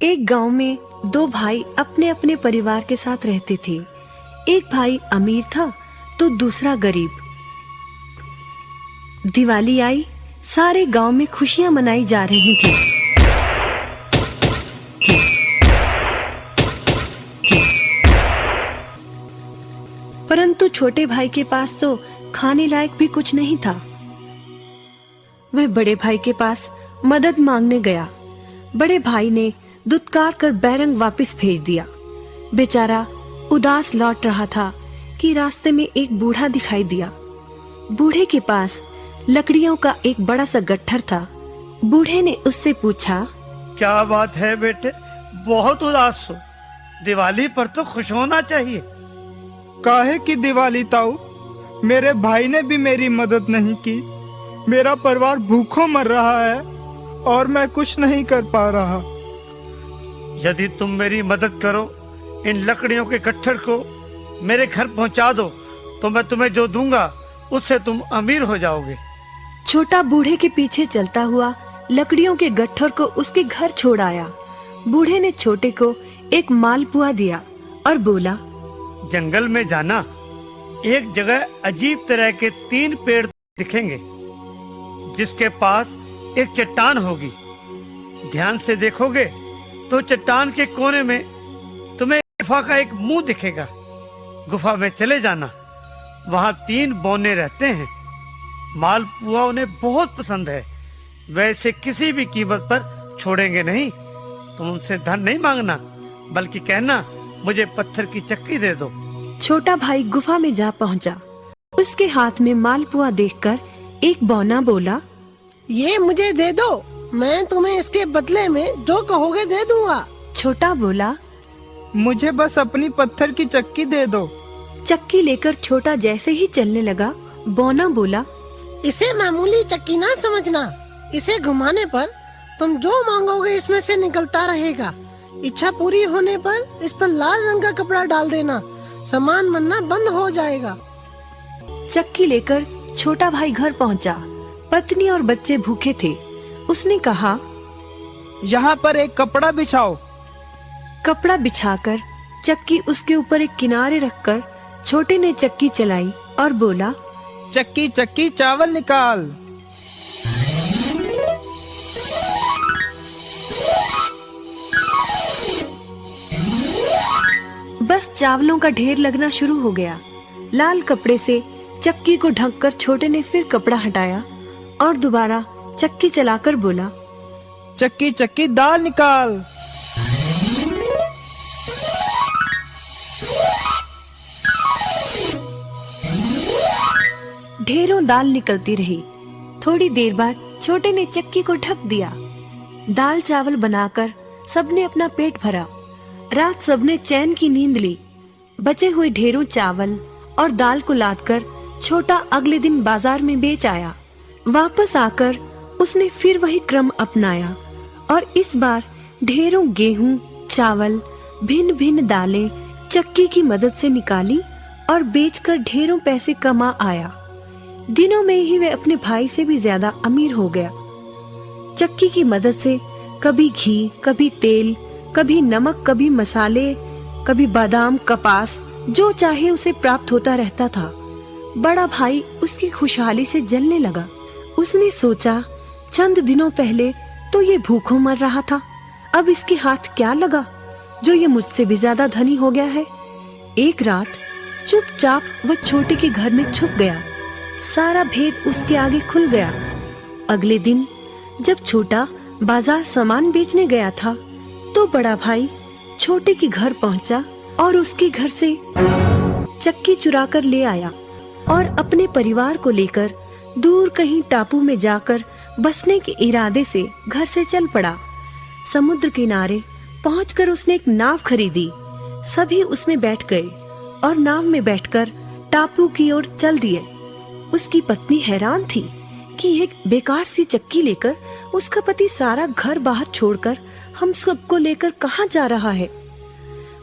एक गांव में दो भाई अपने अपने परिवार के साथ रहते थे। एक भाई अमीर था तो दूसरा गरीब। दिवाली आई, सारे गांव में खुशियां मनाई जा रही थी। परंतु छोटे भाई के पास तो खाने लायक भी कुछ नहीं था। वह बड़े भाई के पास मदद मांगने गया। बड़े भाई ने दुत्कार कर बैरंग वापस भेज दिया। बेचारा उदास लौट रहा था कि रास्ते में एक बूढ़ा दिखाई दिया। बूढ़े के पास लकड़ियों का एक बड़ा सा गट्ठर था। बूढ़े ने उससे पूछा, क्या बात है बेटे, बहुत उदास हो? दिवाली पर तो खुश होना चाहिए। काहे की दिवाली ताऊ, मेरे भाई ने भी मेरी मदद नहीं की। मेरा परिवार भूखों मर रहा है और मैं कुछ नहीं कर पा रहा। यदि तुम मेरी मदद करो, इन लकड़ियों के गट्ठर को मेरे घर पहुंचा दो, तो मैं तुम्हें जो दूंगा उससे तुम अमीर हो जाओगे। छोटा बूढ़े के पीछे चलता हुआ लकड़ियों के गट्ठर को उसके घर छोड़ आया। बूढ़े ने छोटे को एक मालपुआ दिया और बोला, जंगल में जाना, एक जगह अजीब तरह के 3 पेड़ दिखेंगे, जिसके पास एक चट्टान होगी। ध्यान से देखोगे तो चट्टान के कोने में तुम्हें गुफा का एक मुंह दिखेगा। गुफा में चले जाना, वहाँ 3 बौने रहते हैं। मालपुआ उन्हें बहुत पसंद है, वैसे किसी भी कीमत पर छोड़ेंगे नहीं। तुम उनसे धन नहीं मांगना, बल्कि कहना मुझे पत्थर की चक्की दे दो। छोटा भाई गुफा में जा पहुंचा। उसके हाथ में मालपुआ देखकर एक बौना बोला, ये मुझे दे दो, मैं तुम्हें इसके बदले में जो कहोगे दे दूंगा। छोटा बोला, मुझे बस अपनी पत्थर की चक्की दे दो। चक्की लेकर छोटा जैसे ही चलने लगा, बौना बोला, इसे मामूली चक्की ना समझना, इसे घुमाने पर तुम जो मांगोगे इसमें से निकलता रहेगा। इच्छा पूरी होने पर इस पर लाल रंग का कपड़ा डाल देना, सामान बनना बंद हो जाएगा। चक्की लेकर छोटा भाई घर पहुंचा। पत्नी और बच्चे भूखे थे। उसने कहा, यहाँ पर एक कपड़ा बिछाओ। कपड़ा बिछाकर चक्की उसके ऊपर एक किनारे रखकर छोटे ने चक्की चलाई और बोला, चक्की चक्की चावल निकाल। बस चावलों का ढेर लगना शुरू हो गया। लाल कपड़े से चक्की को ढककर छोटे ने फिर कपड़ा हटाया और दोबारा चक्की चलाकर बोला, चक्की चक्की दाल निकाल। ढेरों दाल निकलती रही। थोड़ी देर बाद छोटे ने चक्की को ढक दिया। दाल चावल बनाकर सबने अपना पेट भरा। रात सबने चैन की नींद ली। बचे हुए ढेरों चावल और दाल को लादकर छोटा अगले दिन बाजार में बेच आया। वापस आकर उसने फिर वही क्रम अपनाया और इस बार ढेरों गेहूं, चावल, भिन्न भिन्न दालें चक्की की मदद से निकाली और बेचकर ढेरों पैसे कमा आया। दिनों में ही वह अपने भाई से भी ज्यादा अमीर हो गया। चक्की की मदद से कभी घी, कभी तेल, कभी नमक, कभी मसाले, कभी बादाम, कपास, जो चाहे उसे प्राप्त होता रहता था। बड़ा भाई उसकी खुशहाली से जलने लगा। उसने सोचा, चंद दिनों पहले तो ये भूखों मर रहा था, अब इसके हाथ क्या लगा जो ये मुझसे भी ज्यादा धनी हो गया है। एक रात चुपचाप वह छोटे के घर में छुप गया। सारा भेद उसके आगे खुल गया। अगले दिन जब छोटा बाजार सामान बेचने गया था, तो बड़ा भाई छोटे के घर पहुंचा और उसके घर से चक्की चुरा कर ले आया और अपने परिवार को लेकर दूर कहीं टापू में जाकर बसने के इरादे से घर से चल पड़ा। समुद्र किनारे पहुंचकर उसने एक नाव खरीदी। सभी उसमें बैठ गए और नाव में बैठकर टापू की ओर चल दिए। उसकी पत्नी हैरान थी कि एक बेकार सी चक्की लेकर उसका पति सारा घर बाहर छोड़कर हम सबको लेकर कहाँ जा रहा है।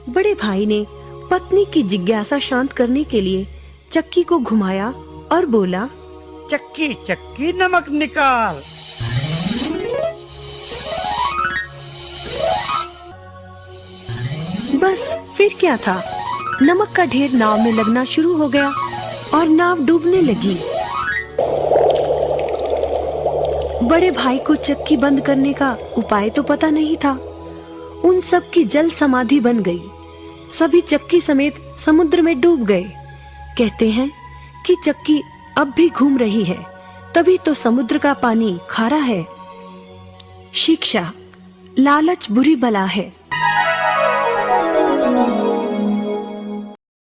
बड़े भाई ने पत्नी की जिज्ञासा शांत करने के लिए चक्की को घुमाया और बोला, चक्की चक्की नमक निकाल। बस फिर क्या था, नमक का ढेर नाव में लगना शुरू हो गया और नाव डूबने लगी। बड़े भाई को चक्की बंद करने का उपाय तो पता नहीं था। उन सब की जल समाधि बन गई। सभी चक्की समेत समुद्र में डूब गए। कहते हैं कि चक्की अब भी घूम रही है, तभी तो समुद्र का पानी खारा है। शिक्षा, लालच बुरी बला है।